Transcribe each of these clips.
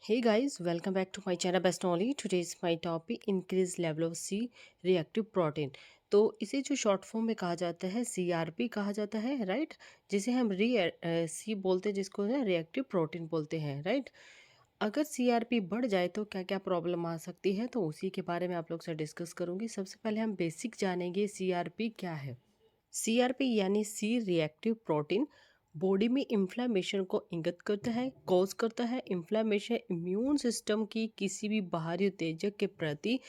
Hey guys, welcome back to my channel Best Only. Today's my topic increase level of C reactive protein. तो इसे जो short form में कहा जाता है CRP कहा जाता है, राइट। जिसे हम सी बोलते हैं, जिसको ना रिएक्टिव प्रोटीन बोलते हैं, राइट। अगर CRP बढ़ जाए तो क्या क्या प्रॉब्लम आ सकती है, तो उसी के बारे में आप लोग से डिस्कस करूंगी। सबसे पहले हम बेसिक जानेंगे CRP क्या है। CRP यानी सी रिएक्टिव प्रोटीन बॉडी में इन्फ्लेमेशन को इंगित करता है, कॉज करता है। इन्फ्लेमेशन इम्यून सिस्टम की किसी भी बाहरी उत्तेजक के प्रति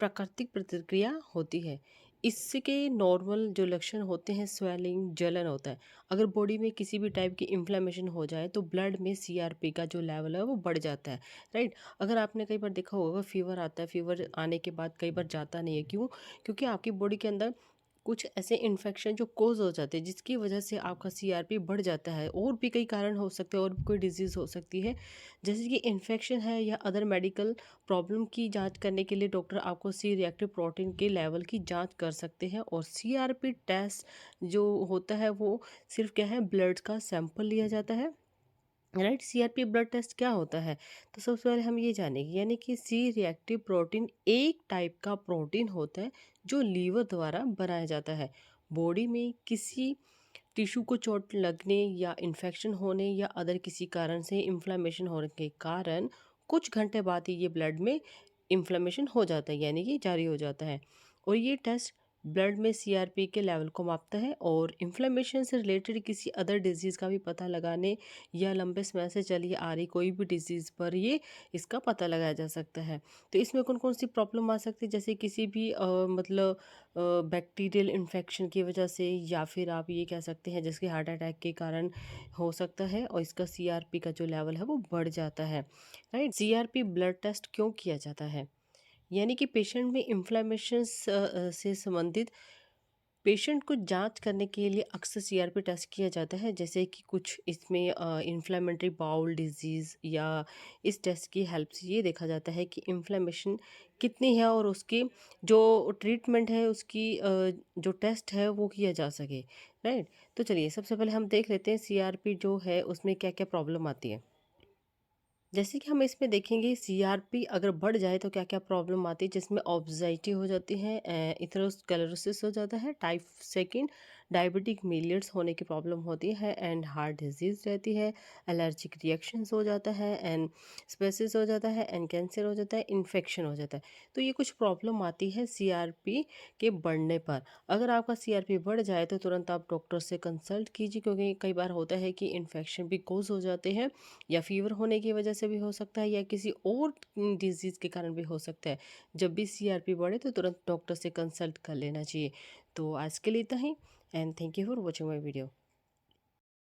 प्राकृतिक प्रतिक्रिया होती है। इसके नॉर्मल जो लक्षण होते हैं, स्वेलिंग, जलन होता है। अगर बॉडी में किसी भी टाइप की इन्फ्लेमेशन हो जाए तो ब्लड में CRP का जो लेवल है वो बढ़ जाता है, राइट। अगर आपने कई बार देखा होगा, फीवर आता है, फीवर आने के बाद कई बार जाता नहीं है, क्यों? क्योंकि आपकी बॉडी के अंदर कुछ ऐसे इन्फेक्शन जो कोज हो जाते हैं, जिसकी वजह से आपका CRP बढ़ जाता है। और भी कई कारण हो सकते हैं, और भी कोई डिजीज़ हो सकती है, जैसे कि इन्फेक्शन है या अदर मेडिकल प्रॉब्लम की जांच करने के लिए डॉक्टर आपको सी रिएक्टिव प्रोटीन के लेवल की जांच कर सकते हैं। और CRP टेस्ट जो होता है वो सिर्फ क्या है, ब्लड का सैंपल लिया जाता है, राइट। CRP ब्लड टेस्ट क्या होता है, तो सबसे पहले हम ये जानेंगे। यानी कि सी रिएक्टिव प्रोटीन एक टाइप का प्रोटीन होता है जो लीवर द्वारा बनाया जाता है। बॉडी में किसी टिश्यू को चोट लगने या इन्फेक्शन होने या अदर किसी कारण से इन्फ्लेमेशन होने के कारण कुछ घंटे बाद ही ये ब्लड में इन्फ्लेमेशन हो जाता है, यानी कि जारी हो जाता है। और ये टेस्ट ब्लड में CRP के लेवल को मापता है। और इन्फ्लेमेशन से रिलेटेड किसी अदर डिजीज़ का भी पता लगाने या लंबे समय से चली आ रही कोई भी डिजीज़ पर ये इसका पता लगाया जा सकता है। तो इसमें कौन कौन सी प्रॉब्लम आ सकती है, जैसे किसी भी मतलब बैक्टीरियल इन्फेक्शन की वजह से, या फिर आप ये कह सकते हैं जिसके हार्ट अटैक के कारण हो सकता है, और इसका CRP का जो लेवल है वो बढ़ जाता है, राइट। CRP ब्लड टेस्ट क्यों किया जाता है? यानी कि पेशेंट में इन्फ्लेमेशन से संबंधित पेशेंट को जांच करने के लिए अक्सर CRP टेस्ट किया जाता है, जैसे कि कुछ इसमें इन्फ्लेमेटरी बाउल डिजीज़, या इस टेस्ट की हेल्प से ये देखा जाता है कि इन्फ्लेमेशन कितनी है, और उसकी जो ट्रीटमेंट है, उसकी जो टेस्ट है वो किया जा सके, राइट। तो चलिए सबसे पहले हम देख लेते हैं CRP जो है उसमें क्या क्या प्रॉब्लम आती है। जैसे कि हम इसमें देखेंगे, CRP अगर बढ़ जाए तो क्या क्या प्रॉब्लम आती है, जिसमें ऑब्जाइटी हो जाती है, इथेरोस्क्लेरोसिस हो जाता है, टाइप सेकंड डायबिटिक मिलियट्स होने की प्रॉब्लम होती है, एंड हार्ट डिजीज रहती है, एलर्जिक रिएक्शंस हो जाता है, एंड स्पेसिस हो जाता है, एंड कैंसर हो जाता है, इन्फेक्शन हो जाता है। तो ये कुछ प्रॉब्लम आती है CRP के बढ़ने पर। अगर आपका CRP बढ़ जाए तो तुरंत आप डॉक्टर से कंसल्ट कीजिए, क्योंकि कई बार होता है कि इन्फेक्शन भी कोज हो जाते हैं, या फीवर होने की वजह से भी हो सकता है, या किसी और डिजीज़ के कारण भी हो सकता है। जब भी CRP बढ़े तो तुरंत डॉक्टर से कंसल्ट कर लेना चाहिए। तो आज के लिए इतना ही, and thank you for watching my video.